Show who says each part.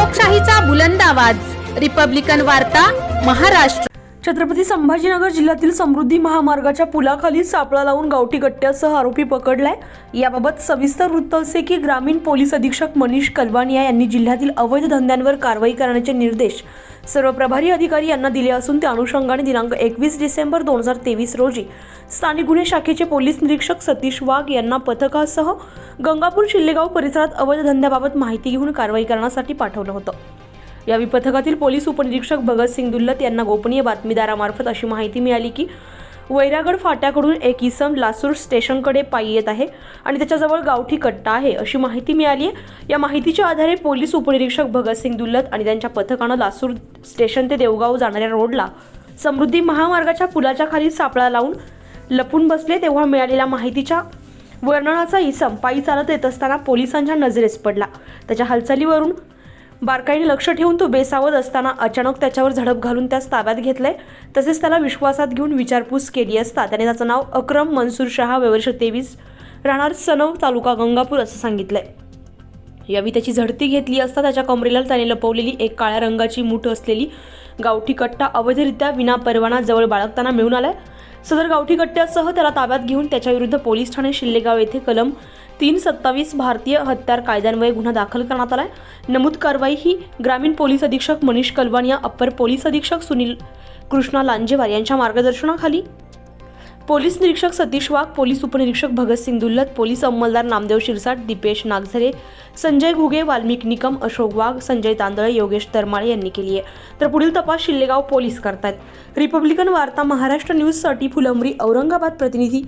Speaker 1: लोकशाहीचा बुलंद आवाज, रिपब्लिकन वार्ता, महाराष्ट्र।
Speaker 2: छत्रपती संभाजीनगर जिल्ह्यातील समृद्धी महामार्गाच्या पुलाखाली सापळा लावून गावठी गट्ट्यासह आरोपी पकडलाय। याबाबत सविस्तर वृत्त असे की ग्रामीण पोलीस अधीक्षक मनीष कलवानिया यांनी जिल्ह्यातील अवैध धंद्यांवर कारवाई करण्याचे निर्देश सर्व प्रभारी अधिकारी यांना दिले असून त्या अनुषंगाने दिनांक 21 डिसेंबर 2023 रोजी स्थानिक गुन्हे शाखेचे पोलीस निरीक्षक सतीश वाघ यांना पथकासह गंगापूर शिल्लेगाव परिसरात अवैध धंद्याबाबत माहिती घेऊन कारवाई करण्यासाठी पाठवलं होतं। यावेळी पथकातील पोलीस उपनिरीक्षक भगतसिंग दुल्लत यांना गोपनीय बातमीदारामार्फत अशी माहिती मिळाली की वैरागड फाट्याकडून एक इसम लासूर स्टेशनकडे पायी येत आहे आणि त्याच्याजवळ गावठी कट्टा आहे अशी माहिती मिळाली आहे। या माहितीच्या आधारे पोलीस उपनिरीक्षक भगतसिंग दुल्लत आणि त्यांच्या पथकानं लासूर स्टेशन ते देवगाव जाणाऱ्या रोडला समृद्धी महामार्गाच्या पुलाच्या खाली सापळा लावून लपून बसले। तेव्हा मिळालेल्या माहितीच्या वर्णनाचा इसम पायी चालत येत असताना पोलिसांच्या नजरेस पडला। त्याच्या हालचालीवरून बारकाईने लक्ष ठेवून तो बेसावध असताना अचानक त्याच्यावर झडप घालून त्यास ताब्यात घेतले। तसेच त्याला विश्वासात घेऊन विचारपूस केली असता त्याने त्याचं नाव अक्रम मनसूर शहा वर्ष 23 राहणार सनव तालुका गंगापूर असं सांगितलंय। यावेळी त्याची झडती घेतली असता त्याच्या कमरेला त्याने लपवलेली एक काळ्या रंगाची मूठ असलेली गावठी कट्टा अवैधरित्या विना परवाना जवळ बाळगताना मिळून आलाय। सदर गावठी कट्ट्यासह त्याला ताब्यात घेऊन त्याच्याविरुद्ध पोलीस ठाणे शिल्लेगाव येथे कलम 327 भारतीय हत्यार कायद्यान्वये गुन्हा दाखल करण्यात आलाय। नमूद कारवाई ही ग्रामीण पोलीस अधीक्षक मनीष कलवानिया, अप्पर पोलीस अधीक्षक सुनील कृष्णा लांजेवार यांच्या मार्गदर्शनाखाली पोलीस निरीक्षक सतीश वाघ, पोलीस उपनिरीक्षक भगतसिंग दुल्लत, पोलीस अंमलदार नामदेव शिरसाट, दीपेश नागझरे, संजय घुगे, वाल्मिक निकम, अशोक वाघ, संजय तांदळे, योगेश तरमाळे यांनी केली आहे। तर पुढील तपास शिल्लेगाव पोलीस करतात। रिपब्लिकन वार्ता महाराष्ट्र न्यूजसाठी फुलंब्री औरंगाबाद प्रतिनिधी